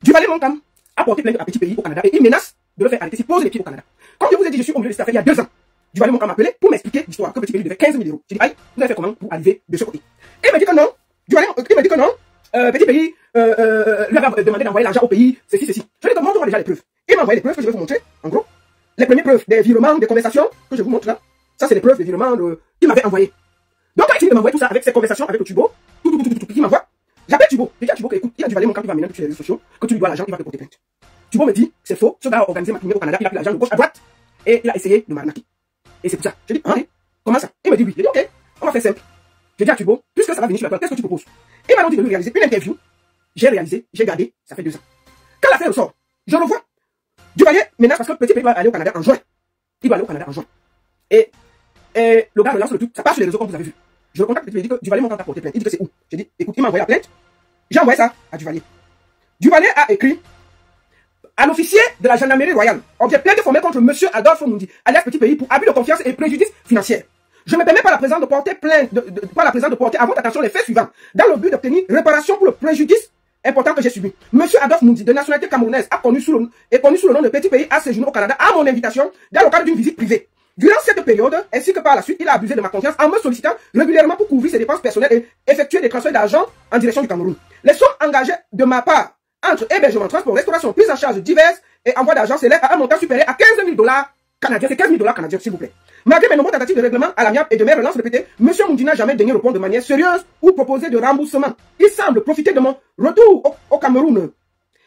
Duvalier Moncam a porté plainte à Petit Pays au Canada et il menace de le faire arrêter s'il pose les pieds au Canada. Comme je vous ai dit, je suis au milieu de cette affaire il y a 2 ans. Duvalier Moncam m'a appelé pour m'expliquer l'histoire que Petit Pays devait 15 000 euros. J'ai dit, aïe, vous avez fait comment pour arriver de ce côté? Et il m'a dit que non. Il m'a dit que non. Petit Pays lui avait demandé d'envoyer l'argent au pays, ceci. Je lui ai dit, montre-moi déjà les preuves. Il m'a envoyé les preuves que je vais vous montrer, en gros. Les premières preuves des virements, des conversations que je vous montre là. Ça, c'est les preuves des virements qu'il m'avait envoyé. Donc, quand il finit de m'envoyer tout ça avec ses conversations avec le tubo, il m'envoie. J'appelle Tubo. Je dis à Tubo que écoute, il y a Duvalier Moncam qui va mener sur les réseaux sociaux, que tu lui dois l'argent, il va te porter plainte. Tubo me dit, c'est faux, ce gars a organisé ma tournée au Canada, il a pris l'argent de gauche à droite, et il a essayé de m'arnaquer. Et c'est pour ça. Je dis, hein, comment ça? Il me dit oui. Je dis, ok, on va faire simple. Je dis à Tubo, puisque ça va venir sur la toile, qu'est-ce que tu proposes? Il m'a dit de lui réaliser une interview. J'ai réalisé, j'ai gardé, ça fait 2 ans. Quand l'affaire sort, je le vois. Duvalier menace parce que Petit Pays doit aller au Canada en juin. Il doit aller au Canada en juin. Et le gars me lance le truc, ça passe sur les réseaux comme vous avez vu. Je le contacte, il me dit que Duvalier Moncam t'a porté plainte. Il dit que c'est où? J'ai dit, écoute, il m'a envoyé la plainte. J'ai envoyé ça à Duvalier. Duvalier a écrit à l'officier de la gendarmerie royale, objet plainte formée contre monsieur Adolphe Mundi, alias Petit Pays, pour abus de confiance et préjudice financier. Je me permets par la présence de porter plainte, de porter à votre attention les faits suivants, dans le but d'obtenir réparation pour le préjudice important que j'ai subi. Monsieur Adolphe Mundi, de nationalité camerounaise, est connu sous le nom de Petit Pays, a séjourné au Canada à mon invitation dans le cadre d'une visite privée. Durant cette période, ainsi que par la suite, il a abusé de ma confiance en me sollicitant régulièrement pour couvrir ses dépenses personnelles et effectuer des transferts d'argent en direction du Cameroun. Les sommes engagées de ma part entre hébergement, transport, restauration, prise en charge diverses et envoi d'argent s'élèvent à un montant supérieur à 15 000 $ canadiens. C'est 15 000 $ canadiens, s'il vous plaît. Malgré mes nombreuses tentatives de règlement à l'amiable et de mes relances répétées, M. Mundi n'a jamais daigné répondre de manière sérieuse ou proposer de remboursement. Il semble profiter de mon retour au Cameroun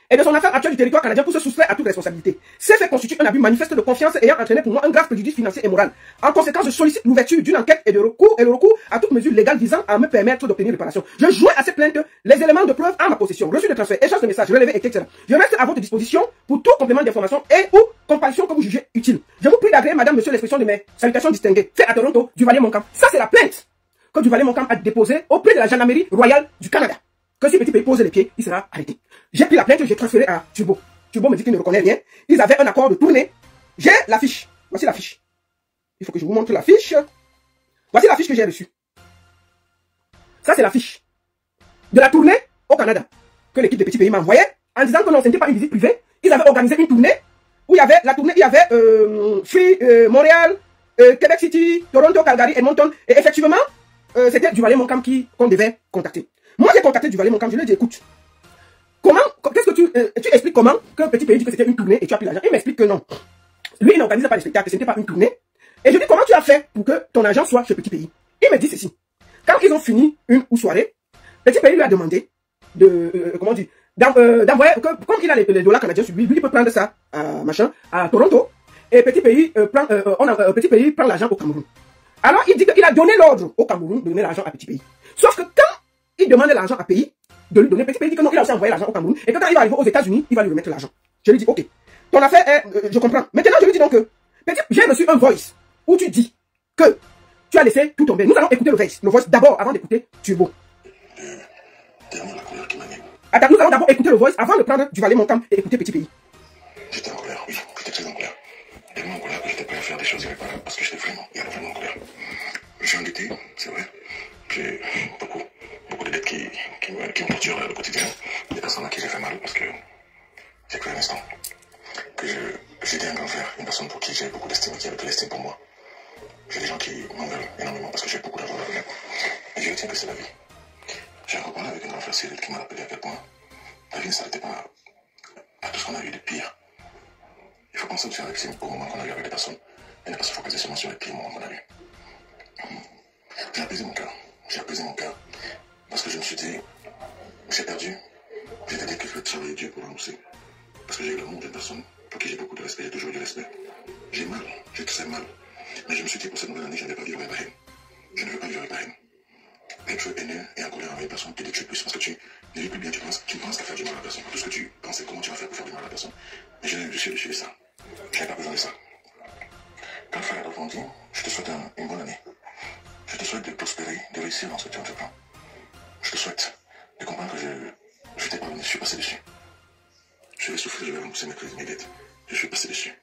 et de son affaire actuelle du territoire canadien pour se soustraire à toute responsabilité. Ces faits constituent un abus manifeste de confiance ayant entraîné pour moi un grave préjudice financier et moral. En conséquence, je sollicite l'ouverture d'une enquête et le recours à toute mesure légale visant à me permettre d'obtenir réparation. Je joins à cette plainte les éléments de preuve en ma possession, reçu de transfert, échange de messages, relevés, etc. Je reste à votre disposition pour tout complément d'information et ou comparaison que vous jugez utile. Je vous prie d'agréer, madame, monsieur, l'expression de mes salutations distinguées. Fait à Toronto, Duvalier Moncam. Ça, c'est la plainte que Duvalier Moncam a déposée auprès de la gendarmerie royale du Canada. Que si Petit Pays pose les pieds, il sera arrêté. J'ai pris la plainte, j'ai transféré à Tubo. Tubo me dit qu'il ne reconnaît rien. Ils avaient un accord de tournée. J'ai la fiche. Voici la fiche. Il faut que je vous montre la fiche. Voici la fiche que j'ai reçue. Ça, c'est la fiche de la tournée au Canada que l'équipe de Petit Pays m'a envoyée en disant que non, ce n'était pas une visite privée. Ils avaient organisé une tournée où il y avait la tournée, il y avait Free, Montréal, Québec City, Toronto, Calgary, Edmonton. Et effectivement, c'était Duvalier Moncam qu'on devait contacter. Moi, j'ai contacté Duvalier Moncam, je lui ai dit, écoute, qu'est-ce que tu expliques comment que Petit Pays dit que c'était une tournée et tu as pris l'argent? Il m'explique que non. Lui, il n'organise pas les spectacles, ce n'était pas une tournée. Et je lui dis, comment tu as fait pour que ton argent soit chez Petit Pays? Il me dit ceci. Quand ils ont fini une soirée, Petit Pays lui a demandé d'envoyer, comme il a les dollars canadiens sur lui, lui il peut prendre ça à Toronto. Et Petit Pays Petit Pays prend l'argent au Cameroun. Alors, il dit qu'il a donné l'ordre au Cameroun de donner l'argent à Petit Pays. Sauf que quand il demande l'argent à Pays, de lui donner, Petit Pays dit que non, il a aussi envoyé l'argent au Cameroun, et que quand il va arriver aux États-Unis, il va lui remettre l'argent. Je lui dis, ok, ton affaire est, je comprends. Maintenant, je lui dis donc que, j'ai reçu un voice, où tu dis que tu as laissé tout tomber. Nous allons écouter le voice d'abord, avant d'écouter Tubo. Attends, nous allons d'abord écouter le voice, avant de prendre Duvalier Moncam et écouter Petit Pays. J'étais en colère, oui, j'étais très en colère. Tellement en colère que j'étais prêt à faire des choses irréparables, parce que j'étais vraiment en colère. Je suis endetté, c'est vrai. J'ai beaucoup de dettes qui me torturent le quotidien. Des personnes à qui j'ai fait mal parce que j'ai cru un instant que j'étais un grand frère, une personne pour qui j'ai beaucoup d'estime, qui avait de l'estime pour moi. J'ai des gens qui m'en veulent énormément parce que j'ai beaucoup d'argent à donner. Et je retiens que c'est la vie. J'ai reparlé avec un grand frère Cyril qui m'a rappelé à quel point la vie ne s'arrêtait pas à tout ce qu'on a eu de pire. Il faut penser aussi à l'estime au moment qu'on a eu avec des personnes et ne pas se focaliser seulement sur les pires moments qu'on a eu. J'ai apaisé mon cœur. Parce que je me suis dit, j'ai perdu. J'ai dit que je vais travailler Dieu pour rembourser. Parce que j'ai eu l'amour d'une personne pour qui j'ai beaucoup de respect, j'ai toujours eu du respect. J'ai mal, j'ai très mal. Mais je me suis dit, pour cette nouvelle année, je ne vais pas vivre avec la haine. Je ne veux pas vivre avec la haine. Être haineux et en colère avec une personne te détruit plus parce que tu ne vis plus bien, tu ne penses qu'à faire du mal à la personne. Tout ce que tu penses, c'est comment tu vas faire pour faire du mal à la personne. Mais je suis de ça. Je n'ai pas besoin de ça. Quand le frère Adolphe dit, je te souhaite une bonne année. Je te souhaite de prospérer, de réussir dans ce que tu entreprends. Je te souhaite de comprendre que je t'ai pardonné, je suis passé dessus. Je vais souffrir, je vais rembourser mes dettes. Je suis passé dessus.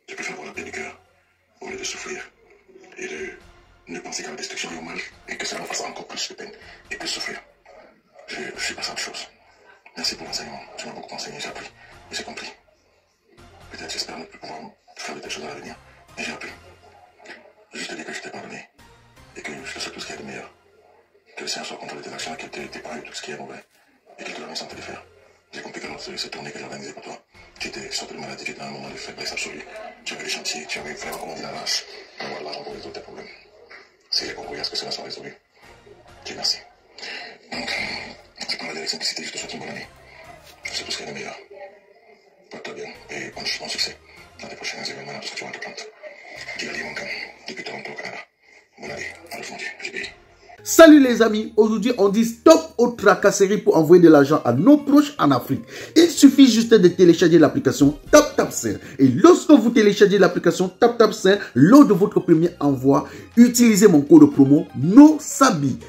Je préfère avoir la paix du cœur au lieu de souffrir et de ne penser qu'à la destruction et au mal et que ça va faire encore plus de peine et plus souffrir. Je suis passé à autre chose. Merci pour l'enseignement. Tu m'as beaucoup enseigné, j'ai appris. Et j'ai compris. Peut-être j'espère ne plus pouvoir faire de telles choses à l'avenir. Mais j'ai appris. Juste te dire que je t'ai pardonné. Et que je te souhaite tout ce qu'il y a de meilleur. Que le Seigneur soit contre tes actions et qu'il t'épargne tout ce qui est mauvais. Et qu'il te donne santé de faire. J'ai compris que dans cette tournée que j'ai organisée pour toi, tu étais sorti de maladie, tu étais dans un moment de faiblesse absolue. Tu avais des chantiers, tu avais vraiment, comme on dit, la lâche. Pour avoir de l'argent pour résoudre tes problèmes. Si j'ai compris à ce que cela soit résolu. Dieu merci. Donc, je parle avec simplicité, je te souhaite une bonne année. Je sais tout ce qu'il y a de meilleur. Porte-toi bien et bon succès dans tes prochains événements, dans tout ce que tu vas entreprendre. Dieu a dit mon camp, depuis Toronto au Canada. Bonne année, à le fond Dieu, j'ai payé. Salut les amis, aujourd'hui on dit stop aux tracasseries pour envoyer de l'argent à nos proches en Afrique. Il suffit juste de télécharger l'application TapTapSend. Et lorsque vous téléchargez l'application TapTapSend, lors de votre premier envoi, utilisez mon code promo NOSABI,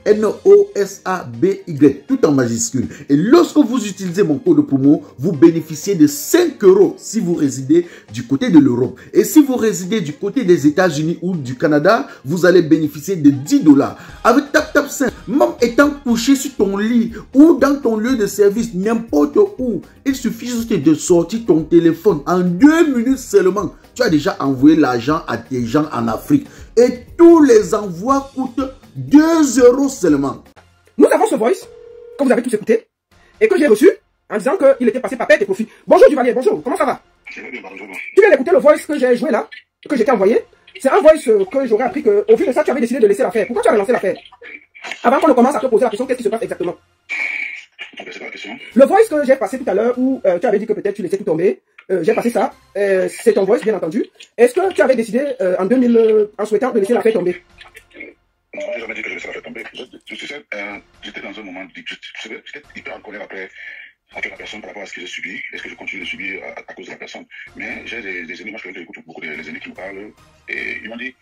N-O-S-A-B-Y, tout en majuscule. Et lorsque vous utilisez mon code promo, vous bénéficiez de 5 € si vous résidez du côté de l'Europe. Et si vous résidez du côté des États-Unis ou du Canada, vous allez bénéficier de 10 $. Avec TapTapSend, même étant couché sur ton lit ou dans ton lieu de service, n'importe où, il suffit juste de sortir ton téléphone. En 2 minutes seulement, tu as déjà envoyé l'argent à tes gens en Afrique. Et tous les envois coûtent 2 € seulement. Nous avons ce voice que vous avez tous écouté et que j'ai reçu en disant qu'il était passé par perte et profit. Bonjour Duvalier, bonjour, comment ça va? Je vais bien, bonjour. Tu viens d'écouter le voice que j'ai joué là, que j'ai envoyé. C'est un voice que j'aurais appris qu'au vu de ça, tu avais décidé de laisser l'affaire. Pourquoi tu as relancé l'affaire? Avant qu'on ne commence à te poser la question, qu'est-ce qui se passe exactement? C'est pas la question. Le voice que j'ai passé tout à l'heure où tu avais dit que peut-être tu laissais tout tomber, j'ai passé ça. C'est ton voice, bien entendu. Est-ce que tu avais décidé en souhaitant de laisser l'affaire tomber? Non, j'ai jamais dit que je laissais la faire tomber. J'étais dans un moment, j'étais hyper en colère après la personne par rapport à ce que j'ai subi. Est-ce que je continue de subir à cause de la personne? Mais j'ai des amis, moi je écoute beaucoup les amis qui me parlent et ils m'ont dit,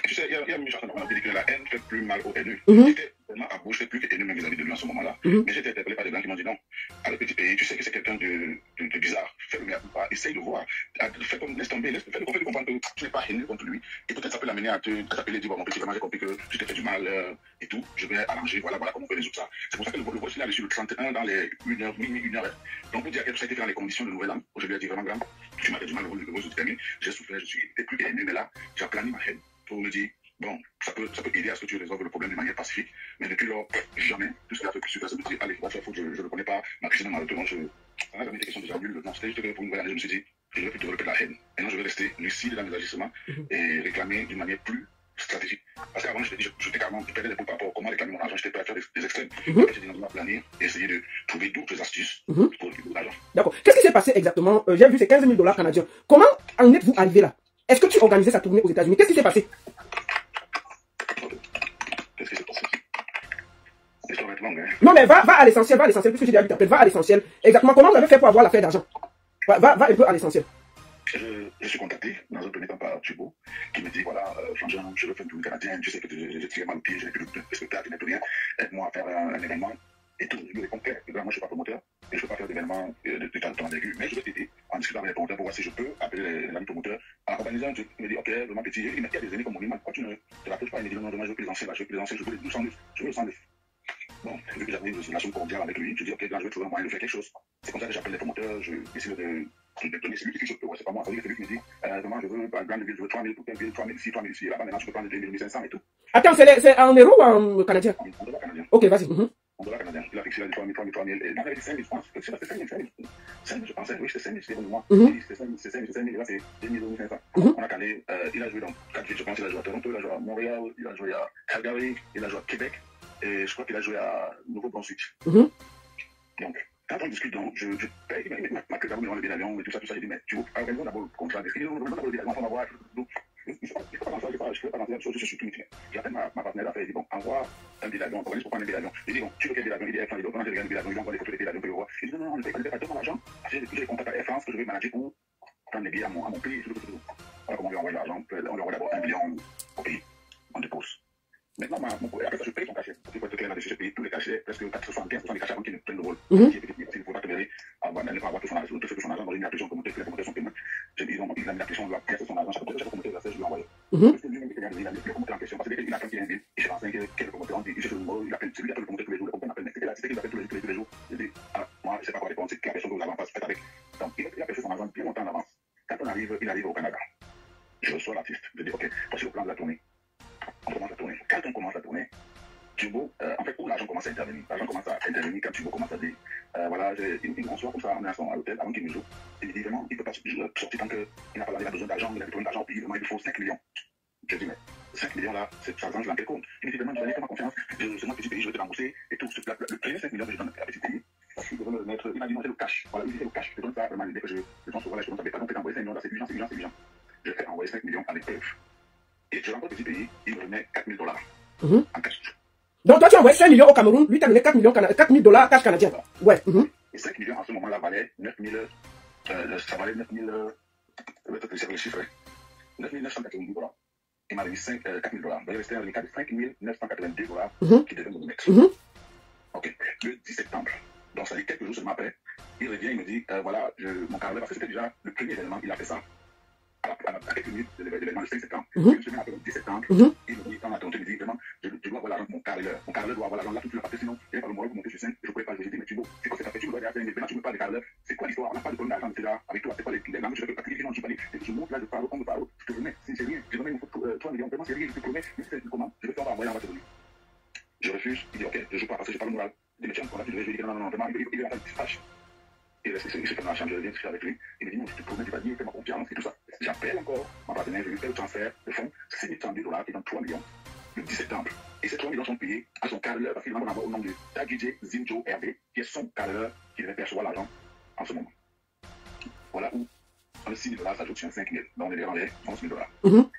tu sais, il y a une chanson qui dit que la haine fait plus mal aux haineux. J'étais vraiment à bouche, j'étais plus haineux même vis-à-vis de lui en ce moment-là. Mais j'étais interpellé par des gens qui m'ont dit non, à le petit pays, tu sais que c'est quelqu'un de bizarre. Fais le meilleur pas, essaye de voir. Fais comme, laisse tomber, fais-le comprendre que tu n'es pas haineux contre lui. Et peut-être ça peut l'amener à t'appeler et dire, bon, mon petit, vraiment j'ai compris que tu t'es fait du mal et tout. Je vais arranger, voilà comment on peut résoudre ça. C'est pour ça que le voice il a reçu le 31 dans les 1h, minuit, 1h. Donc on peut dire que ça a été fait dans les conditions de Nouvel An. Je lui ai dit vraiment grand, tu m'as fait du mal, le voice de terminer. J'ai souffert, je suis plus haineux, mais là, j'ai plané ma haine pour me dire, bon, ça peut aider à ce que tu résolves le problème de manière pacifique, mais depuis lors, jamais, tout ce qui a fait plus suite à ça, me dire, allez, va faire faute, je ne connais pas, ma cuisine m'a retourné, ça n'a jamais été question déjà nul, non, c'était juste que pour une nouvelle année, je me suis dit, je ne vais plus développer de la haine. Maintenant, je vais rester lucide dans mes agissements et réclamer d'une manière plus stratégique. Parce qu'avant, j'étais carrément, je perdais des bouts par rapport à comment réclamer mon argent, j'étais prêt à faire des extrêmes. J'étais dans ma planning et essayer de trouver d'autres astuces pour récupérer l'argent. D'accord. Qu'est-ce qui s'est passé exactement? J'ai vu ces 15 000 $ canadiens. Comment en êtes-vous arrivé là? Est-ce que tu organisais sa tournée aux États-Unis? Qu'est-ce qui s'est passé? Qu'est-ce qui s'est passé? L'histoire va être longue, hein? Non, mais va à l'essentiel, puisque j'ai déjà vu t'appeler, va à l'essentiel. Exactement, comment vous avez fait pour avoir l'affaire d'argent? Va un peu à l'essentiel. Je suis contacté dans un premier temps par Thibaut qui me dit voilà, Frangin, je veux faire une tournée canadienne, tu sais que j'ai tiré mal au pied, je n'ai plus de spectacle, je n'ai plus rien, aide-moi à faire un événement. Et tout, je lui réponds que moi je ne suis pas promoteur et je ne peux pas faire d'événement de temps d'envergure, mais je vais t'aider en discutant avec les promoteurs pour voir si je peux appeler l'ami promoteur en organisant un truc. Il me dit ok, vraiment petit, il y a des années comme mon imam, quand tu ne te rapproches pas, il me dit non, je veux plaisanter, je veux le 109, je veux le 109. Bon, vu que j'avais une relation cordiale avec lui, je dis ok, là je vais trouver un moyen de faire quelque chose. C'est comme ça que j'appelle les promoteurs, je décide de donner celui qui quelque chose, c'est pas moi, c'est lui qui me dit vraiment je veux un grand ville, je veux 3 000 pour telle ville, 3 000 ici, 3 000 ici, là-bas maintenant je peux prendre 2 500 et tout. Attends, c'est en euro ou en canadien? En dollar canadien. Ok, vas-y. En dollar canadien, il a fixé là 3 000, 3 000, et moi j'avais dit 5 000, je pense, c'est 5 000, 5 000, je pensais, oui c'était 5 000, c'était bon de moi, c'était 5 000, et là c'est 2 500. On a calé, il a joué dans 4 villes, je pense, il a joué à Toronto, il a joué à Montréal, il a joué à Calgary, il a joué à Québec, et je crois qu'il a joué à Nouveau-Brunswick. Donc, quand on discute, donc, je paye, ma queue d'abord, le billet d'avion et tout ça, j'ai dit, mais tu organises d'abord le contrat, parce qu'il dit, non, d'abord le billet d'avion, on va voir, je ne fais pas dans ça, je suis surtout mutuel. J'appelle ma partenaire d'affaires, je dis, bon, envoie un billet d'avion, organise pour prendre un billet d'avion. Je dis, bon, tu veux quel billet d'avion? Il dit, Air France, il dit, on a un billet d'avion, il envoie les photos des billets d'avion que je vois. Je dis, non, ne paye pas, donne l'argent. J'ai contact à Air France que je vais manager pour prendre les billets à mon pays, voilà comment on lui envoie l'argent, on lui envoie d'abord 1 million au pays, on dépose. Maintenant, après ça, je paye son cachet. Pour être clair là-dessus, je paye tous les cachets, presque 75% des cachets avant qu'ils ne prennent le rôle. Il ne faut pas te verrer, ne pas avoir tout son argent, te faire tout son argent, dans une pression promoteur, les promoteurs sont paiements. J'ai dit, ils ont mis la pression, il doit verser son argent, chaque promoteur, je lui ai envoyé. Parce que lui-même, il a mis le promoteur en question, parce qu'il a quelqu'un qui est un bill, il se renseigne quel promoteur, il cherche le numéro, il appelle celui qui appelle le promoteur tous les jours, le promoteur m'appelle, c'était qu'il appelle tous les jours. Je dis, j'arrive au Canada, je reçois l'artiste, je dis, ok, voici le plan de la tournée. On commence à tourner. Quand on commence à tourner, Turbo, en fait, où l'argent commence à intervenir. L'argent commence à intervenir quand Turbo commence à dire, voilà, on soit comme ça, on est à l'hôtel avant qu'il nous joue. Il me dit vraiment, il ne peut pas sortir tant qu'il n'a pas besoin d'argent, il a besoin d'argent, puis vraiment, il faut 5 millions. Je dis, mais 5 millions là, ça range dans quel compte? Il me dit vraiment, fais-moi confiance, c'est moi petit pays, je vais te rembourser et tout. Le premier 5 millions que je donne à petit pays, il devait me mettre, il m'a dit, non, c'est le cash. Voilà, il dit, c'est le cash. Je donne ça vraiment l'idée que je pense, voilà, je donne ça, mais pas donc, envoyer 5 millions là, c'est urgent, c'est urgent, c'est urgent. Je fais envoyer 5 millions avec preuve. Et je rencontre petit pays, il me remet 4 000 $ en cash. Donc toi tu as envoyé 5 millions au Cameroun, lui t'as donné 4 000 $ cash canadien. Ouais. Et 5 millions en ce moment-là valaient 9 000, ça valait 9 000, c'est le chiffre, 9 990 $. Il m'a remis 4 000 $. Il restait un reliquat de 5 982 $ qui devait me remettre. Ok, le 10 septembre, donc ça dit quelques jours seulement après, il revient, il me dit, voilà, mon carnet, parce que c'était déjà le premier événement, il a fait ça. À quelques minutes de l'événement le 5 septembre, une semaine après le 10 septembre, il me dit, quand on a tourné, il me dit, vraiment, je dois avoir l'argent de mon carreleur. Mon carreleur doit avoir l'argent là tout de suite, parce que sinon, il n'y a pas le moyen pour monter sur scène, je ne pouvais pas le dire, mais tu vois, c'est quoi cette affaire, tu me dois aller faire un événement, tu me parles de carreleur, c'est quoi l'histoire, on n'a pas de problème d'argent, c'est là, avec toi, c'est quoi les langues, je vais pas te dire, non, tu vas aller, je monte là, je parle, on me parle, je te remets, c'est rien, je remets 3 millions, vraiment, c'est rien, je te promets, mais c'est comment, je vais faire envoyer, on va te donner. Je refuse, il dit, ok, je joue pas, parce que j'ai pas le moral. Il dit, mais tiens, on a fait, je dis, non, vraiment, il est en train de dispatch. Et là, je suis dans la chambre, je viens discuter avec lui. Il me dit, non, je te promets, tu vas dire, fais-moi confiance et tout ça. J'appelle encore mon partenaire, je lui fais le transfert de fonds, 6 102 $ et donc 3 millions, le 10 septembre. Et ces 3 millions sont payés à son carreleur, parce qu'il m'a envoyé au nom de Tagidje Zinjo RB, qui est son carreleur qui devait percevoir l'argent en ce moment. Voilà où, le 6 000 $ s'ajoute sur 5 000. Donc, on est rendu 11 000 $.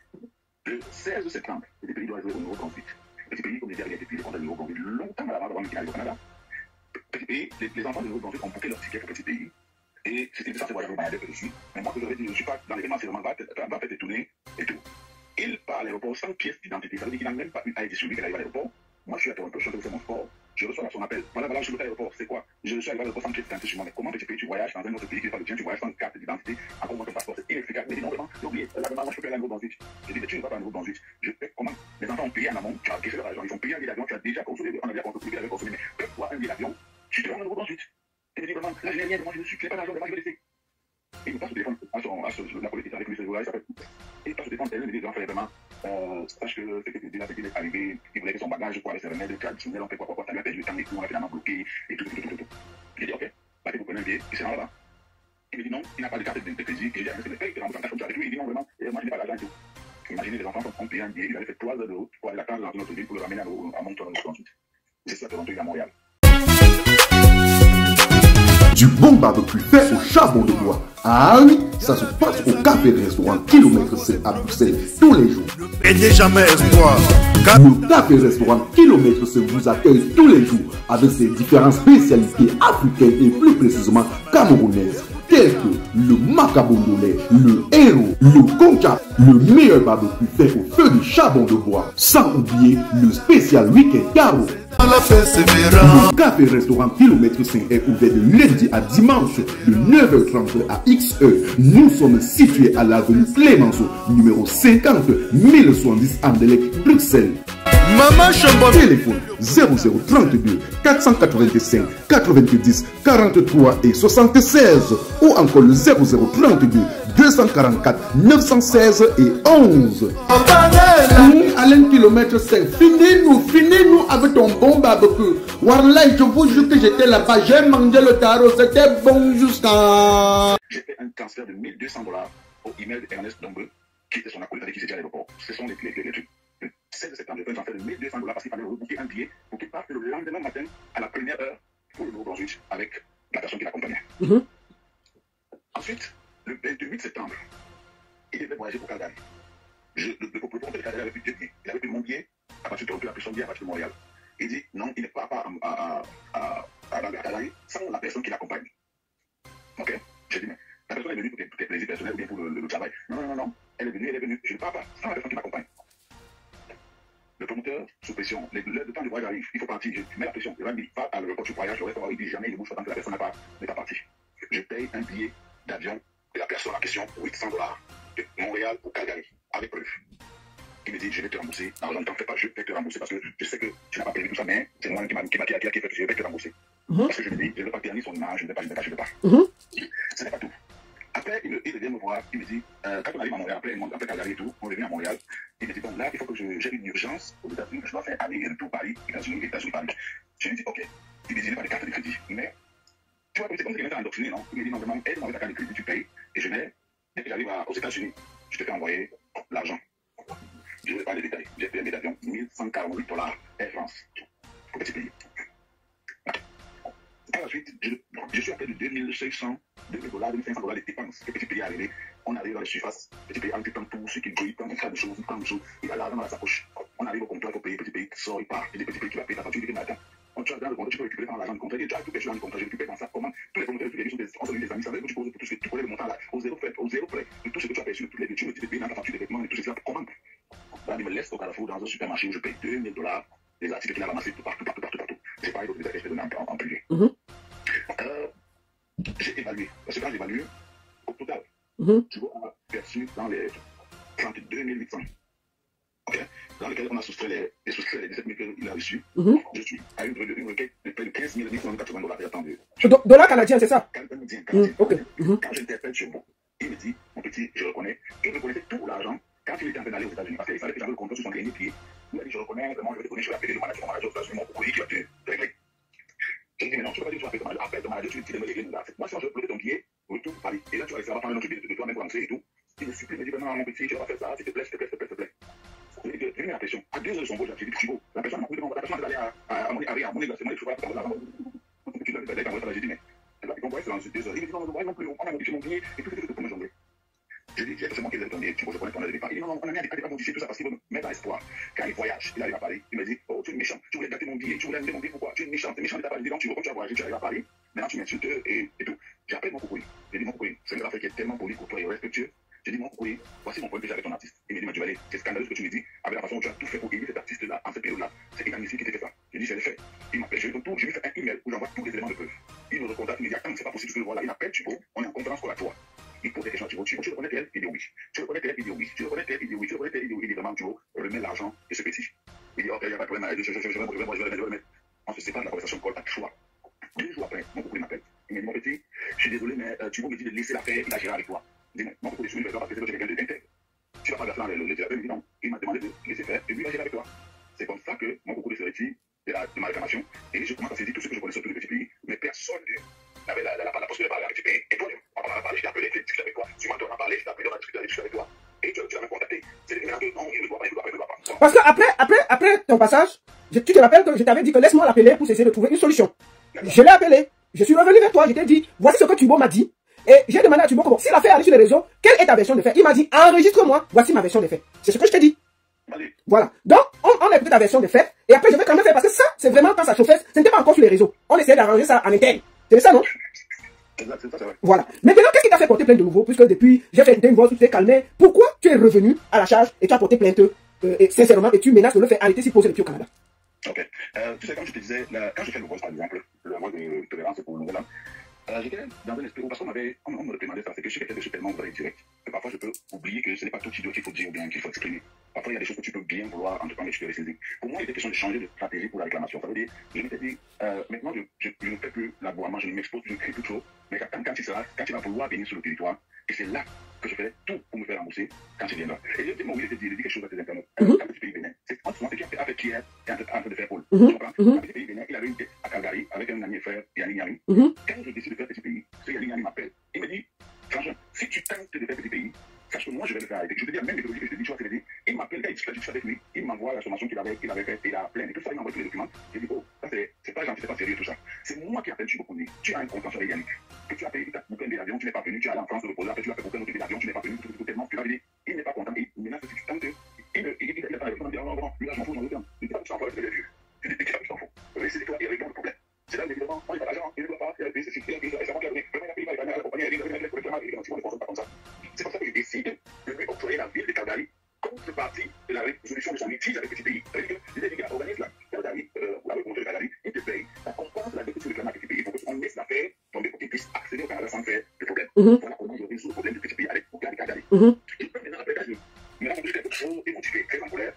Le 16 septembre, le pays doit jouer au Nouveau-Brunswick. Petit pays, comme je disais, il a été pris le compte de Nouveau-Brunswick longtemps avant qu'il arrive au Canada. Petit pays, les enfants de Nouveau-Brunswick ont booké leur ticket pour petit pays. Et c'était ça, c'est voyage au Canada que je suis. Mais moi, je leur ai dit, je ne suis pas dans l'événement, c'est vraiment, va faire tourner et tout. Il part à l'aéroport sans pièce d'identité. Ça veut dire qu'il n'a même pas eu à être sur lui qu'il arrive à l'aéroport. Moi, je suis à Toronto, je suis en train de faire mon sport. Je reçois son appel. Voilà, je suis à l'aéroport. C'est quoi? Je suis arrivé à l'aéroport sans pièce d'identité sur moi. Mais comment petit pays, tu voyages dans un autre pays qui n'est pas le tien, tu voyages sans carte d'identité, encore moins ton passeport, c'est inexplicable. Mais non, vraiment, j'ai oublié. Là, moi, je peux aller à Nouveau-Brunswick. J'ai dit, mais tu ne vas pas à Nouveau-Brunswick. Je fais comment? Les enfants ont payé en amont, tu as encaissé leur argent, ils ont payé un billet d'avion, tu as déjà consommé, on a déjà consommé, mais paye-toi un billet d'avion, tu te rends à Nouveau-Brunswick. Et je dis, vraiment, là, je n'ai rien, moi, je n'ai pas d'argent, je vais laisser. Il me passe au téléphone la politique avec lui ce jour-là, il s'appelle. Il passe au téléphone, il me dit, enfin, vraiment, sache que ce que tu dis là, c'est qu'il est arrivé, il voulait que son bagage, quoi, avec ses remèdes traditionnels, on fait quoi, ça lui a perdu le temps et tout, on a finalement bloqué, et tout. J'ai dit, ok, bah, vous prenez un billet, il s'est rendu là-bas. Il me dit non, il n'a pas de carte de crédit, j'ai dit, c'est le fait, il rentre comme ça avec lui, il dit non, vraiment, moi, je n'ai pas d'argent et tout. Imaginez, les enfants ont payé un billet, il avait fait 3 heures de route pour aller l'attendre dans une autre ville pour le ramener à Moncton ensuite. C'est ça, Toronto, il est à Montréal. Du bon barbecue fait au charbon de bois. Ah oui, ça se passe au café restaurant Kilomètre C à Bruxelles tous les jours. Et n'est jamais espoir. Le café restaurant Kilomètre C vous accueille tous les jours avec ses différentes spécialités africaines et plus précisément camerounaises, telles que le macabondolais, le héros, le concha, le meilleur barbecue fait au feu de charbon de bois, sans oublier le spécial week-end carreau. Le café restaurant Kilomètre 5 est ouvert de lundi à dimanche de 9h30 à XE. Nous sommes situés à l'avenue Clémenceau, numéro 50 1070 Anderlecht, Bruxelles. Maman Chambon. Téléphone 0032 485 90 43 et 76 ou encore le 0032 244 916 et 11. Alain Kilomètre 5, finis-nous avec ton bon barbecue. Warlai, je vous jure que j'étais là-bas, j'ai mangé le tarot, c'était bon jusqu'à... J'ai fait un transfert de 1 200 $ au email d'Ernest Dombe, qui était son acolyte avec qui j'étais à l'aéroport. Ce sont les trucs. Le 16 septembre, j'ai fait un transfert de 1 200 $ parce qu'il fallait rebooker un billet pour qu'il parte le lendemain matin à la première heure pour le Nouveau-Brunswick avec la personne qui l'accompagnait. Ensuite, le 28 septembre, il devait voyager pour Calgary. Le propriétaire de Calgary avait plus de billets. Il avait plus mon billet à partir de Toronto, il a pris son billet à partir de Montréal. Il dit non, il ne part pas à Calgary sans la personne qui l'accompagne. Ok? J'ai dit, mais la personne est venue pour tes plaisirs personnels ou bien pour le travail. Non. Elle est venue. Je ne pars pas sans la personne qui m'accompagne. Le promoteur, sous pression, le temps du voyage arrive, il faut partir. Je mets la pression. Il va me dire, va à l'aéroport du voyage, je reste il dit jamais, il bouge tant que la personne n'est pas partie. Je paye un billet d'avion de la personne en question, 800 $ de Montréal pour Calgary, avec preuve. Il me dit, je vais te rembourser. Non, ne t'en fais pas, je vais te rembourser parce que je sais que tu n'as pas payé tout ça, mais c'est moi qui m'a fait que je vais te rembourser. Parce que je me dis, je ne veux pas ternir son image, je ne vais pas. Ce n'est pas tout. Après, il vient me voir, il me dit, Quand on arrive à Montréal, après Calgary et tout, on revient à Montréal. Il me dit, bon, là, il faut que j'ai une urgence aux États-Unis, que je dois faire aller et retour Paris, États-Unis, Paris. Je lui dis, ok, il me dit, pas de carte de crédit. Mais, tu vois, c'est comme si quelqu'un t'a endoctriné, non? Il me dit, non, vraiment, aide-moi avec ta carte de crédit, tu payes. Et je mets, dès que j'arrive aux États-Unis, je te fais envoyer l'argent. Je ne vais pas les détails. J'ai payé un billet d'avion, $1148 Air France. Au petit pays. Par la suite, je suis à près de $2600, $2500 de dépenses. Le petit pays est arrivé. On arrive à la surface. Petit pays en tout tout ce qui brille, plein de choses. Il a l'argent dans sa poche. On arrive au comptoir, il faut payer. Petit pays sort, il part. Il dit petit pays qui va payer ta facture. Il dit mais attends. On te dans le comptoir, tu peux récupérer dans l'argent du comptoir. Il dit tout dans le comptoir, je récupère dans ça. Comment tous les promoteurs, on se dit des amis, ça veut dire que tu poses tout ce que tu connais le montant là, au zéro près, de tout ce que tu as payé sur toutes les vêtures, tu payes dans ta facture des vêtements et tout ce que tu as pour comment. Là, il me laisse au Carrefour dans un supermarché où je paye $2000, les articles qu'il a ramassés partout. J'ai pas eu d'autres détails que je te donne en privé. J'ai évalué. Parce que quand j'évalue, au total, tu vois, perçu dans les 32 800. Okay. Dans lesquels on a soustrait les 17 000 qu'il a reçus. Je suis à une requête de près de $15 880 attendu. Dollars canadiens, c'est ça? Canadien. Ok. Quand j'interpelle chez moi, il me dit, mon petit, je reconnais, il reconnaissait tout l'argent quand il était en train d'aller aux États-Unis. Parce qu'il fallait que j'avais le compte sur son dernier pied. Il m'a dit, je reconnais, vraiment, je vais te donner, je vais appeler le manager aux États-Unis, mon courrier qui va te régler. Je lui dis, mais non, je ne peux pas dire que tu vas appeler ton manager. Appelle ton manager, tu lui dis, me régler là. Moi, si je veux bloquer ton billet, retour Paris. Et là, tu vas laisser parler notre billet de toi-même pour rentrer et tout. Il me supplie, il me dit, non, mon petit, tu vas faire ça, s'il te plaît. J'ai mis la pression. À 2 heures de son beau, j'ai dit, Chico, la personne est allée à mon église, c'est moi, je ne sais pas, tu l'as fait, j'ai dit, mais on va rester dans 2 heures. Il me dit, non plus, on a modifié mon billet, et tout, pour me jongler. Je dis, c'est moi qui ai ton billet, Chico, je connais ton adresse. Il dit, non, on a mis à modifier tout ça parce qu'il veut me mettre à espoir. Quand il voyage, il arrive à Paris, il me dit, oh, tu es méchant, tu voulais gâter mon billet, tu voulais enlever mon billet, pourquoi? Tu es méchant, t'es méchant de ta part. Il dit, non, tu veux, comme tu as voyagé, tu arrives à Paris, maintenant tu m'insultes et tout. J'appelle mon coucouille. J'ai dit, mon coucouille, c'est une affaire qui est tellement poli, courtois et respectueux. J'ai dit, mon coucouille, voici mon point de vue avec ton artiste. Il me dit, mais tu vas aller, c'est scandaleux ce que tu me dis, avec la façon dont tu as tout fait pour aider cet artiste-là, en cette période-là. C'est inadmissible qui t'ait fait ça. J'ai dit, c'est le fait. Il m'appelle, je lui fais un email où j'envoie tous les éléments de preuve. Il me recontacte, il me dit, attends, c'est pas possible ce que je vois là. Il m'appelle, tu vois, on est en conférence collatoire. Il pose des questions, tu le connais tel, il dit oui. Tu le connais tel, il dit oui. Tu le connais tel, il dit oui. Tu le connais tel, il dit oui. Il dit vraiment, tu vois, remets l'argent et ce petit. Il dit, ok, il n'y a pas de problème, je vais le mettre. On se sépare de la conversation, call à choix. 2 jours après, mon couple m'appelle. Il me dit, mon petit, je suis désolé, mais tu me dis de laisser l'affaire, il agira avec toi. Je dis, mon couple, je suis parce que c'est quelqu'un de intègre. Tu vas pas faire le diable. Il dit non. Il m'a demandé de laisser faire et lui, il va gérer avec toi. C'est comme ça que mon couple se retire de ma réclamation et je commence à saisir tout ce que je connais sur tous les petits pays. Mais personne n'avait la possibilité de parler avec petit pays. Et toi, on en a parlé, je t'ai appelé, je discute avec toi. Tu m'as parlé, je t'ai appelé, on a discuté avec toi. Et tu l'as même contacté. C'est des mélanges de non, il ne doit pas. Parce que après ton passage, tu te rappelles que je t'avais dit que laisse-moi l'appeler pour essayer de trouver une solution. Je l'ai appelé. Je suis revenu vers toi, je t'ai dit, voici ce que Tubo m'a dit. Et j'ai demandé à Tubo comment, s'il a fait aller sur les réseaux, quelle est ta version de fait? Il m'a dit, enregistre-moi, voici ma version de fait. C'est ce que je t'ai dit. Voilà. Donc, on a écouté ta version de fait, et après je vais quand même faire, parce que ça, c'est vraiment quand ça chauffait, ce n'était pas encore sur les réseaux. On essayait d'arranger ça en interne. C'est ça, non? Voilà. Maintenant, qu'est-ce qui t'a fait porter plainte de nouveau, puisque depuis, j'ai fait une voix, tu t'es calmé. Pourquoi tu es revenu à la charge et tu as porté plainte, sincèrement, et tu menaces de le faire arrêter s'il pose les pieds au Canada? Ok. Tu sais, comme je te disais, quand je fais le voice, par exemple, le voice de tolérance pour le nouvel an, j'étais dans un esprit où, parce qu'on me demandait ça, c'est que je suis quelqu'un de tellement vrai et direct, que parfois je peux oublier que ce n'est pas tout idiot qu'il faut dire ou bien qu'il faut exprimer. Parfois, il y a des choses que tu peux bien vouloir entreprendre et tu peux les saisir. Pour moi, il était question de changer de stratégie pour la réclamation. Ça veut dire, je m'étais dit, maintenant, je ne fais plus l'aboiement, je ne m'expose, je ne crie plus trop, mais quand il va vouloir venir sur le territoire, et c'est là que je fais tout pour me faire rembourser quand il viendra. Et j'ai dit, il était dit quelque chose à tes internautes. Quand le petit pays bénin, c'est en ce moment, c'est qui a fait Pierre qui est en train de faire Paul. Tu comprends? Quand le petit pays bénin, il avait une tête à Calgary avec un ami frère, Yannick Yami. Quand je décide de faire petit pays, ce Yannick Yami m'appelle. Il me dit, franchement, si tu tentes de faire petit pays, sache que moi je vais le faire avec. Je te dis, même les méthodologies que je te dis, tu vois, c'est il m'appelle, quand il discute avec lui, il m'envoie la sommation qu'il avait faite, il a plein et tout ça, il m'envoie tous les documents. Je dis, oh, ça c'est pas gentil, c'est pas sérieux tout ça. C'est moi qui appelle Chico Kouni. Tu as un contention avec Yannick. Que tu as payé, tu as bouquin d'avion, tu n'es pas venu, tu es allé en France de reposer, après tu as fait bouquin d'avion, tu n'es pas venu, tout tellement, tu l'as dit, il n'est pas content. Et maintenant, si tu tentes, il a pas répondu, non, lui là, je m'en fous, j'en ai plein. Il dit, tu t'en fous, c'est les vieux. Je dis, tu t'en fous. C'est toi qui réponds le problème. C'est là, évidemment, moi, il n'a pas l'argent, il ne doit pas, il a payé, c'est moi qui a donné. Vraiment, il a payé, il a la compagnie, il a pas comme ça. C'est pour ça que je décide de lui octroyer la ville de Calgary contrepartie de la résolution de son litige avec petit pays. C'est-à-dire que les gars organisent la Calgary, ou la rencontre de Calgary, ils te payent, ça compense la dette que tu réclames à petit pays pour qu'on laisse l'affaire tomber pour qu'ils puissent accéder au Canada sans faire de problème. Voilà comment je résous le problème du petit pays avec Calgary. Et puis maintenant, après, je me rends compte que quelque chose est motivé, très en colère.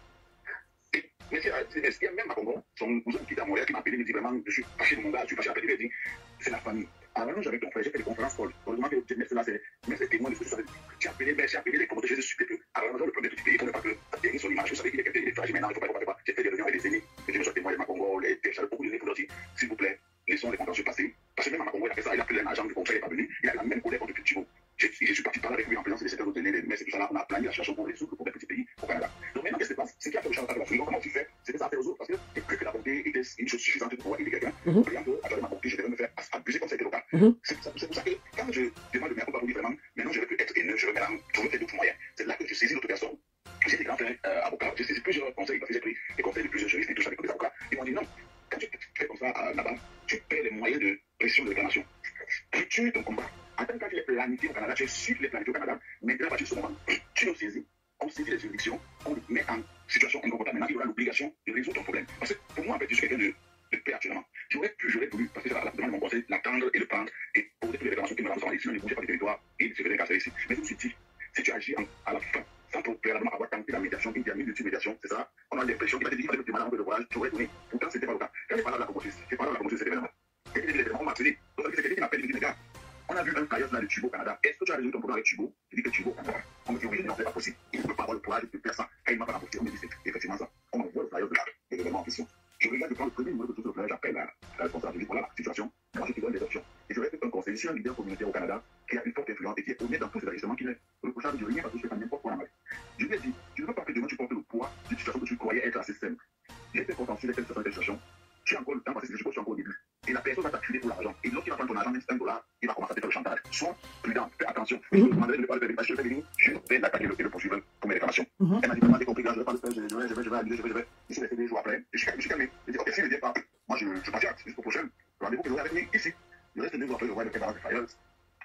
Mais il y a même à Congo, son cousin qui est à Montréal qui m'a appelé, il me dit vraiment, je suis fâché de mon gars, je suis fâché à petit, il dit, c'est la famille. Alors, j'avais ton frère, j'ai fait des conférences calls. heureusement que tu mets cela, c'est témoin de ce que ça veut dire. Tu as appelé les communautés, Jésus supplie que, alors, dans le premier petit pays, il ne faut pas que atterrir sur l'image. Vous savez qu'il est fragile maintenant, il ne faut pas. J'ai fait des réunions avec des aînés, que je me sois témoin de Macongo, les télécharges beaucoup de pour leur dire, s'il vous plaît, laissons les contentieux passer. Parce que même à Macongo, il a fait ça, il a appelé un agent du conseil, il n'est pas venu, il a la même colère contre Thibault. Je suis parti parler avec lui en présence des secteurs de données, mais c'est tout ça là, on a planifié la situation pour résoudre pour des petits pays au Canada. Donc maintenant, qu'est-ce qui se passe? C'est qui a fait le chantage de l'Afrique, comment tu fais? C'était ça à faire aux autres, parce que la bonté était une chose suffisante pour pouvoir aider quelqu'un. Par exemple, à travers ma bonté, je devais me faire abuser comme ça était local. C'est pour ça que quand je demande de mes compas pour lui vraiment, maintenant je vais plus être haineux, je vais maintenant trouver d'autres moyens. C'est là que je saisis l'autre personne. J'ai des grands frères avocats, j'ai saisi plusieurs conseils, parce que j'ai pris les conseils de plusieurs juristes et tout ça avec des avocats. Ils m'ont dit non, quand tu fais comme ça là-bas, tu perds les moyens de pression de réclamation. Tu ton combat. Attends, quand tu les planifies au Canada, tu es sûr de les planifier au Canada, mais à partir de ce moment, tu nous saisis, on saisit les juridictions, on met en situation inconfortable. Maintenant, il aura l'obligation de résoudre ton problème. Parce que pour moi, en fait, je suis quelqu'un de paix actuellement. J'aurais voulu, parce que c'est la demande de mon conseil, l'attendre et le prendre et poser toutes les réclamations qui me rendent ici, ne bouger pas du territoire et se faire incarcérer ici. Mais je me suis dit, si tu agis à la fin, sans préalablement avoir tenté la médiation, il y a mis une médiation, c'est ça, on a l'impression qu'il va te dire qu'il fallait que tu m'as un peu de voyage, tu aurais donné. Pourtant, c'était pas le cas. Quand j'ai parlé à la communauté, c'est événement. Et les événements, on m'a appelé. Donc, c'est quelqu'un qui m'appelle et dit, les gars, on a vu un caillot là de Thibault au Canada. Est-ce que tu as résolu ton problème avec Thibault? Je dis que Thibault au Canada. On me dit oui, non, c'est pas possible. Il ne peut pas avoir le courage de faire ça. Quand il m'a pas rapporté, on me dit c'est effectivement ça. On m'envoie le flyer de l'événement en question. Je regarde de prendre le premier numéro de tout le flyer, j'appelle la responsable, je dis voilà la situation. Moi, je te donne des options. Et je vais faire un conseil. Je suis un leader communautaire au Canada qui a une forte influence et qui est honnête dans tous ces ajustements qui n'est reprochable de rien parce que je fais pas n'importe quoi dans ma vie. Je lui ai dit, je ne veux pas que demain tu portes le poids d'une situation que tu croyais être assez simple. J'ai fait contentieux de cette situation. Tu as encore le temps parce que je suppose que tu es encore au début. Et la personne va t'accuser pour l'argent. Et lorsqu'il va prendre ton argent, même si c'est $1, il va commencer à te faire le chantage. Sois prudent, fais attention. Je me demanderai de ne pas le faire. Je vais l'attaquer et le poursuivre pour mes réclamations. Elle m'a dit, vraiment, j'ai compris, là, je vais pas le faire, je vais abuser, je vais. Je suis resté 2 jours après. Je suis calmé. Je dis, ok, s'il ne vient pas, moi je patiente jusqu'au prochain rendez-vous que j'aurai avec lui ici. Je reste 2 jours après, je vois le camarade Fayol.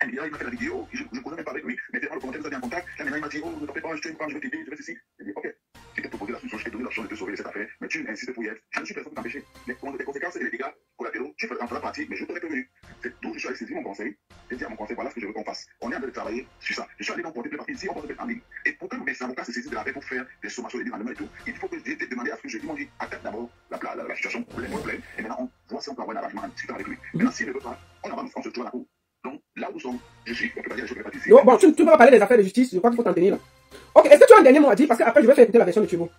Il m'a fait la vidéo, je ne connais même pas avec lui, mais vraiment le commentaire nous a mis en contact. Là, maintenant, il m'a dit, oh, ne t'en fais pas, je vais t'aider, je vais ceci. Je dis, ok, je t'ai proposé la solution, je t'ai donné l'option de te sauver de cette affaire, mais tu insistes pour y être. Je ne suis personne pour t'empêcher. Les conséquences et les dégâts collatéraux, tu en feras partie, mais je t'aurais prévenu. C'est d'où je suis allé saisir mon conseil et dire à mon conseil, voilà ce que je veux qu'on fasse. On est en train de travailler sur ça. Je suis allé donc porter les papiers ici, on porte en ligne. Et pour que mes avocats se saisissent de l'affaire pour faire des sommations, des demandements et tout, il faut que j'ai demandé à ce que je lui ai dit, attaque d'abord la situation, les problèmes, et maintenant on voit si on peut avoir un arrangement en discutant avec lui. Maintenant, s'il ne veut pas, on avance, on se trouve à la cour. Donc, là où nous sommes, je suis, on peut pas dire les choses que je vais pas ici. Bon, tu vas parler des affaires de justice, je crois qu'il faut t'en tenir là. Ok, est-ce que tu as un dernier mot à dire? Parce qu'après, je vais faire écouter la version de Thibault.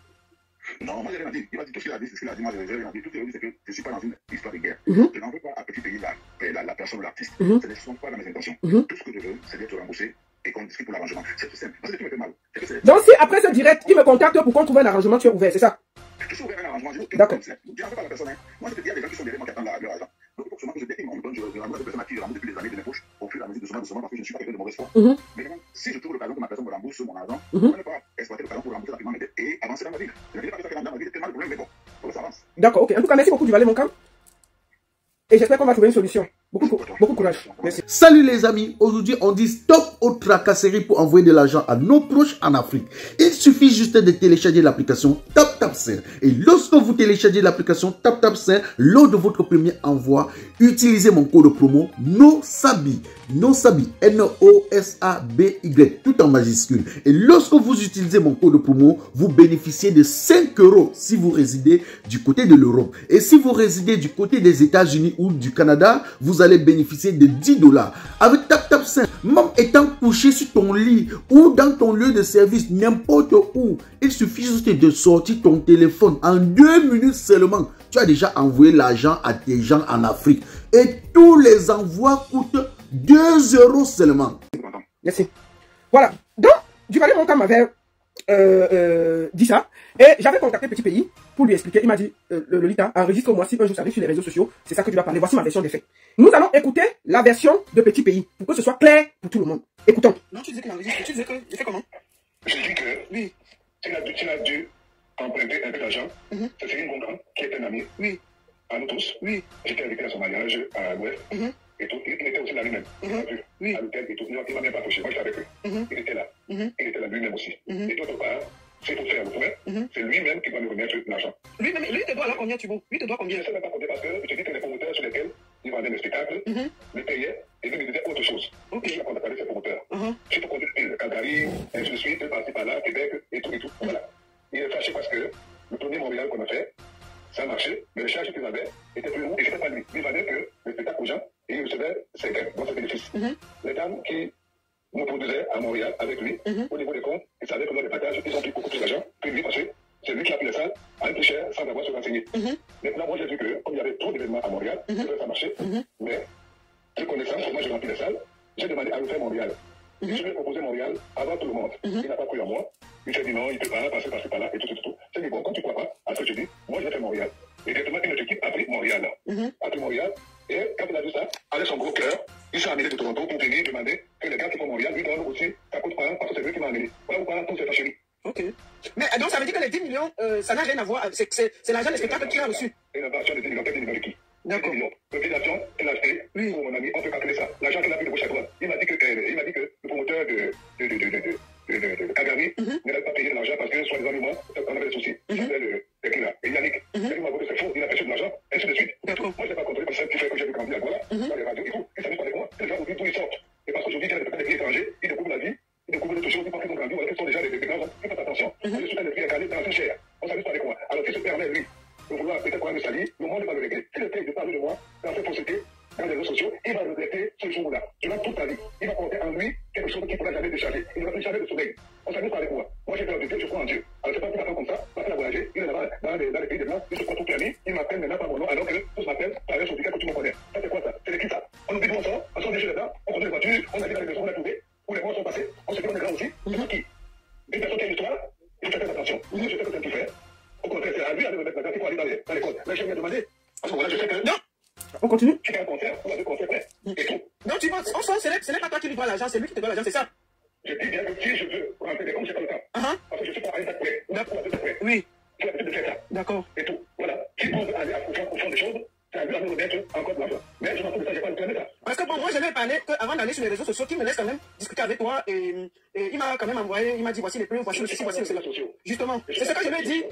Non, moi j'ai rien dit. Il m'a dit tout ce qu'il a dit, c'est ce qu'il a dit. Moi j'ai rien dit. Tout ce qu'il a dit, c'est que je ne suis pas dans une histoire de guerre. Je n'en veux pas à petit pays la personne ou l'artiste. Ce ne sont pas dans mes intentions. Tout ce que je veux, c'est d'être remboursé et qu'on discute pour l'arrangement. C'est tout simple. Parce que tu me fais mal. Donc, si après ce direct, il me contacte pour qu'on trouve un arrangement, tu es ouvert, c'est ça? Je suis ouvert à un arrangement. D'accord. Je n'en veux pas à la personne. Moi, je te dis, il y a des gens qui sont derrière moi qui attendent leur argent. Donc, il faut seulement que je décline. Je remboursé cette personne à qui je rembourse depuis des années de mes poches au fur et à mesure de doucement parce que je ne suis pas quelqu'un de mauvaise foi. Mais si je trouve l'occasion que ma personne me rembourse mon argent, je ne vais pas exploiter l'occasion pour rembourser rapidement mes dettes et avancer dans ma vie. Je ne dis pas que ça fait dans ma vie, c'est tellement de problèmes, mais bon, ça avance. D'accord, ok. En tout cas, merci beaucoup du Valet mon camp. Et j'espère qu'on va trouver une solution. Beaucoup de courage. Merci. Salut les amis, aujourd'hui on dit stop aux tracasseries pour envoyer de l'argent à nos proches en Afrique. Il suffit juste de télécharger l'application TapTapSend. Et lorsque vous téléchargez l'application TapTapSend, lors de votre premier envoi, utilisez mon code promo NOSABI. NOSABI, N-O-S-A-B-Y, tout en majuscule. Et lorsque vous utilisez mon code promo, vous bénéficiez de 5 € si vous résidez du côté de l'Europe. Et si vous résidez du côté des États-Unis ou du Canada, vous allez bénéficier de 10 $. Avec TapTapSend, même étant couché sur ton lit ou dans ton lieu de service, n'importe où, il suffit juste de sortir ton téléphone. En 2 minutes seulement, tu as déjà envoyé l'argent à tes gens en Afrique. Et tous les envois coûtent 2 € seulement. Merci. Voilà. Donc, du Valet mon camp m'avait dit ça. Et j'avais contacté Petit Pays pour lui expliquer. Il m'a dit, Lolita, enregistre-moi si un jour ça arrive sur les réseaux sociaux. C'est ça que tu vas parler. Voici ma version des faits. Nous allons écouter la version de Petit Pays pour que ce soit clair pour tout le monde. Écoutons. Non, tu disais qu'il enregistre. Tu disais que il fait comment? Je dis que oui. Tu as dû emprunter un peu d'argent. C'est Céline Gondran qui est un ami. Oui. À nous tous. Oui. J'étais invité à son mariage à l'Ouest. Et tout, il était aussi là lui-même. Oui. À l'hôtel et tout. Il m'a même pas touché. Moi, j'étais avec lui. Il était là. Il était là lui-même aussi. Et d'autre part, c'est pour faire le point. C'est lui-même qui va nous remettre l'argent. Lui te doit alors combien, Thibault? Lui te doit combien? Je ne sais même pas compter parce que je dis que les promoteurs sur lesquels ils vendaient mes spectacles me payaient et lui me disaient autre chose. Je vais contacter ces promoteurs. Je peux conduire Calgary, ainsi de suite, par-ci par-là, Québec et tout. Voilà. Il est fâché parce que le premier Montréal qu'on a fait, ça a marché, mais le charge qu'il avait était plus haut et c'était pas lui. Il vendait que le spectacle aux gens et il recevait 5 ans dans ses bénéfices. Les dames qui nous produisait à Montréal avec lui, au niveau des comptes, ils savaient que lors des partages, ils ont pris beaucoup plus d'argent que lui parce que c'est lui qui a pris les salles à un plus cher sans avoir se renseigner. Maintenant, moi j'ai vu que, comme il y avait trop d'événements à Montréal, ça marchait, mais je connaissant comment j'ai rempli les salles, j'ai demandé à refaire Montréal. Je lui ai proposé Montréal avant tout le monde. Il n'a pas cru en moi. Il s'est dit non, il ne peut pas passer par là et tout. J'ai dit bon, quand tu ne crois pas à ce que je dis, moi je vais faire Montréal. Et directement, une autre équipe a pris Montréal. A pris Montréal. Et quand il a vu ça, avec son gros cœur, il s'est amené de Toronto pour venir demander que les gars qui font Montréal lui donnent aussi sa coûte par an parce que c'est lui qui m'a amené. Voilà pourquoi tout s'est enchaîné. Ok. Mais donc ça veut dire que les 10 millions, ça n'a rien à voir. C'est l'argent des spectacles qu'il a reçu. Et la version de 10 millions, quel 10 millions de qui? D'accord. Le billet d'avion qu'il a acheté pour mon ami, on peut calculer ça. L'argent qu'il a pris de gauche à droite, il m'a dit que le promoteur de Kagami n'avait pas payé de l'argent parce que, soi-disant, moi, on avait des soucis. Il s'appelait Ekila. Et Yannick, il m'a dit que c'est faux, il a pêché de l'argent, et ainsi de suite. Moi, je n'ai pas contrôlé parce que c'est un petit frère que j'ai vu grandir à Gola, dans les radios et tout. Et ça me parlait moi. Les gens oublient d'où ils sortent. Et parce qu'aujourd'hui, il y a des pays étrangers, ils découvrent la vie, ils découvrent d'autres choses, ils pensent qu'ils ont grandi, voilà, qu'ils sont déjà des grands hommes. Ils font attention. Je suis un esprit incarné dans une chair. On s'amuse pas avec moi. Alors, qu'il se permet, lui, de vouloir peut-être qu'on me salir, le monde va le régler. Si le pays de parler de moi, dans cette société, dans les réseaux sociaux, il va regretter ce jour-là. Durant toute sa vie, il va porter en lui quelque chose qui ne pourra jamais décharger. Il ne va plus jamais de sommeil. On s'amuse pas avec moi. Moi, j'ai peur de Dieu, je crois en Dieu. Alors, c'est pas qu'il a fait comme ça, parce qu'il a voyagé, il est là-bas, dans les pays de blancs, il se croit tout permis, il m'appelle maintenant par mon nom, alors que tous m'appellent par un social que tu me connais. Ça, c'est quoi ça? C'est l'écrit ça. On oublie d'où on sort, on sort des jeux là-dedans, on conduit les voitures, on a dit dans les maisons, on a trouvé, où les mois sont passés, on se dit on est grand aussi. C'est qui? Une personne qui a une histoire, il faut faire attention. Moi, je sais que c'est un petit frère. Au contraire, c'est à lui de me mettre la pour aller dans l'école. Là, je viens demander. À ce moment-là, je sais que. Non! On continue. Tu fais un concert, ou deux concerts prêts. Et tout. Non, tu vois, en soi, ce n'est pas toi qui lui dois l'argent, c'est lui qui te doit l'argent, c'est ça? Je dis bien que si je veux rentrer des comptes, c'est pas le temps. Parce que je suis pas à l'état prêt. On a pour deux prêt. Oui. J'ai l'habitude de faire ça. D'accord. Et tout. Voilà. Qui peut aller au fond des choses, c'est à lui de me mettre encore de l'argent. Mais je m'en fous de ça, j'ai pas le temps de ça. Parce que bon, moi, je lui ai parlé qu'avant d'aller sur les réseaux sociaux, qu'il me laisse quand même discuter avec toi et il m'a quand même envoyé, il m'a dit voici les preuves, voici le ceci, voici le cela. Justement, c'est ce que je lui ai dit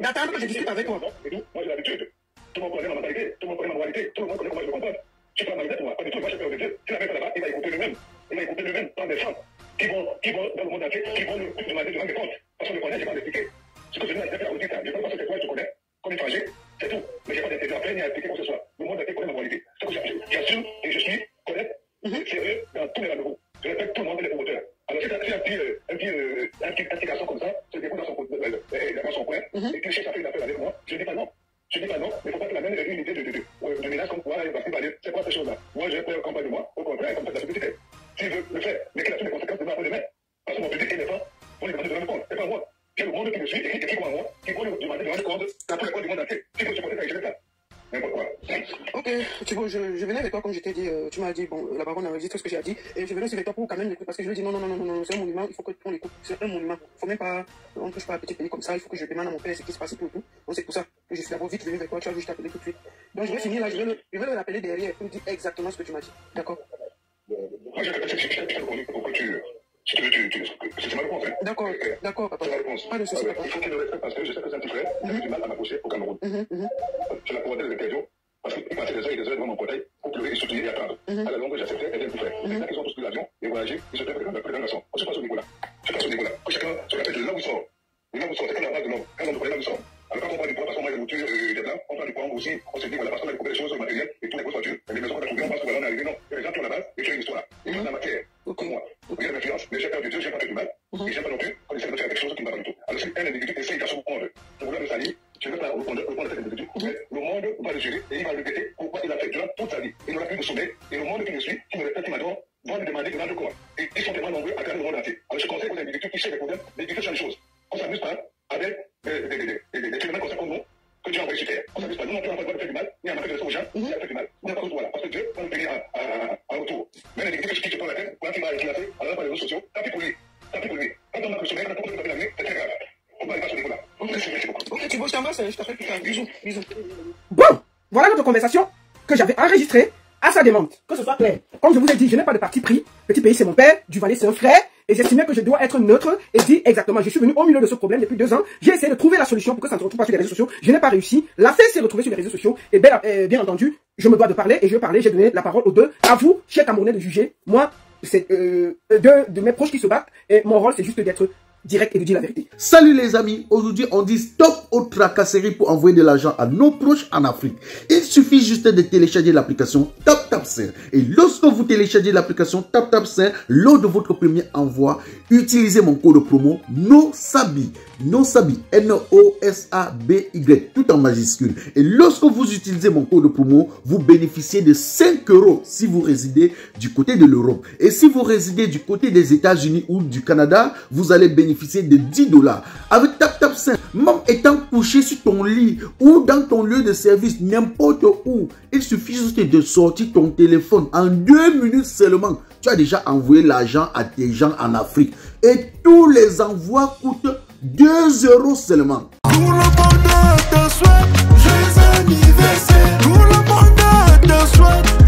d'attendre que je discute avec toi. Moi, j'ai l'habitude. Tout le monde connaît ma mentalité, tout le monde connaît ma moralité, tout le monde connaît comment je me comporte. Je suis pas malhonnête, moi, pas du tout, moi j'ai peur de Dieu. Si la personne là-bas, il va écouter lui-même. Il va écouter lui-même dans des femmes qui vont dans le monde entier, qui vont lui demander de rendre des comptes. Parce qu'on le connaît, j'ai pas l'expliquer. Ce que je viens de faire, c'est ça. Je pense que c'est toi, je te connais, comme étranger, c'est tout. Mais j'ai pas d'intérêt à faire ni à expliquer quoi que ce soit. Le monde entier connaît ma moralité. C'est ce que j'assume et je suis honnête, sérieux dans tous les rendez-vous. Je répète tout le monde est promoteurs. Alors si un petit garçon comme ça se découle dans son coin et qu'il cherche à faire une affaire avec moi, je dis pas non. Je dis pas non, mais il ne faut pas qu'il amène une idée de ménage comme quoi, parce qu'il va dire, c'est quoi ces choses-là? Moi, j'ai peur campagne de moi, au contraire, comme ça, la publicité. S'il veut le faire, mais qu'il a toutes les conséquences de ma les mains. Parce que mon public est défend, on lui demande de rendre compte. C'est pas moi. C'est le monde qui me suit et qui croit en moi, qui va lui demander de rendre compte dans tous les coins du monde entier. S'il veut supporter ça, je vais faire. N'importe quoi. Ok, Thibaut, je venais avec toi, comme je t'ai dit, tu m'as dit, bon, la baronne enregistre ce que j'ai dit, et je venais aussi avec toi pour quand même l'écouter, parce que je lui ai dit, non, c'est un monument, il faut qu'on l'écoute, c'est un monument, faut même pas, on ne touche pas à un petit pays comme ça, il faut que je demande à mon père ce qui se passe et tout. Donc c'est pour ça que je suis d'abord vite venu avec toi, tu as vu, je t'appelais tout de suite. Donc je vais finir là, je vais l'appeler derrière pour lui dire exactement ce que tu m'as dit, d'accord? Moi, je pour que tu... Si tu veux, c'est ma réponse. D'accord, papa. C'est ma réponse. Pas de soucis, papa. Il faut qu'il le respecte parce que je sais que c'est un petit frère. Il a du mal à m'approcher au Cameroun. Je l'ai commandé des occasions parce qu'il passait des heures et des heures devant mon portail pour pleurer et soutenir et attendre. À la longue, j'acceptais et bien tout faire. Maintenant qu'ils ont tous pris l'avion et voyagé, ils se prennent de la garçon. On se passe au niveau là. Je passe au niveau là. Que chacun se rappelle de là où il sort. De là où il sort, c'est comme la base de l'homme. Quand on connaît là où il sort. Alors quand on prend du poids, parce qu'on met des voitures des blancs, on prend du poids aussi, on se dit voilà, parce qu'on a découvert des choses matérielles et toutes les grosses voitures, les maisons qu'on a trouvées, on pense que voilà, on est arrivé. Non, il y a des gens qui ont la base et qui ont une histoire. Ils ont la matière. Comme moi. Il y a de l'influence, mais j'ai peur de Dieu, j'ai pas fait du mal. Et j'ai pas non plus qu'on essaie de faire quelque chose qui ne va pas du tout. Alors si un individu essaye dans son monde de vouloir me salir, je ne vais pas répondre à cet individu. Mais le monde va le gérer et il va regretter pourquoi il a fait durant toute sa vie. Il n'aura plus de sommeil et le monde qui me suit, qui me respecte, qui m'adore, va lui demander de rendre compte. Et ils sont tellement nombreux à travers le monde entier. Alors je conseille aux individus qui cherchent des problèmes d'éviter ce genre de choses. On s'amuse pas avec des phénomènes comme ça comme nous, que Dieu a envoyé sur terre. On s'amuse pas. Nous non plus, on n'a pas le droit de faire du mal, ni à marquer de ça aux gens, ni à faire du mal. On n'a pas le droit là. Parce que Dieu va nous payer en retour. Mais l'individu qui se prend la tête, quand il va avec la fait, alors par les réseaux sociaux, tant pis pour lui. Tant pis pour lui. Quand on marque le sommeil, quand on peut taper la nuit, c'est très grave. On va aller pas sur niveau là. Merci beaucoup. Ok, Thibaut, je t'embrasse, je t'appelle plus tard. Bisous. Bon, voilà notre conversation que j'avais enregistrée à sa demande. Que ce soit clair. Comme je vous ai dit, je n'ai pas de parti pris. Petit pays, c'est mon père. Duvalier, c'est un frère. Et j'estimais que je dois être neutre et dire exactement. Je suis venu au milieu de ce problème depuis 2 ans. J'ai essayé de trouver la solution pour que ça ne se retrouve pas sur les réseaux sociaux. Je n'ai pas réussi. L'affaire s'est retrouvée sur les réseaux sociaux. Et bien entendu, je me dois de parler et je vais parler. J'ai donné la parole aux deux. À vous, chers Camerounais, de juger. Moi, c'est de mes proches qui se battent. Et mon rôle, c'est juste d'être direct et vous dire la vérité. Salut les amis, aujourd'hui on dit stop aux tracasseries pour envoyer de l'argent à nos proches en Afrique. Il suffit juste de télécharger l'application TapTapSend. Et lorsque vous téléchargez l'application TapTapSend, lors de votre premier envoi, utilisez mon code promo NOSABI. NOSABI, N-O-S-A-B-Y, tout en majuscule. Et lorsque vous utilisez mon code promo, vous bénéficiez de 5 € si vous résidez du côté de l'Europe. Et si vous résidez du côté des États-Unis ou du Canada, vous allez bénéficier de 10 $. Avec TapTapSend, même étant couché sur ton lit ou dans ton lieu de service, n'importe où, il suffit juste de sortir ton téléphone. En 2 minutes seulement, tu as déjà envoyé l'argent à tes gens en Afrique. Et tous les envois coûtent 2 € seulement. Tout le monde te souhaite joyeux anniversaire. Tout le monde te souhaite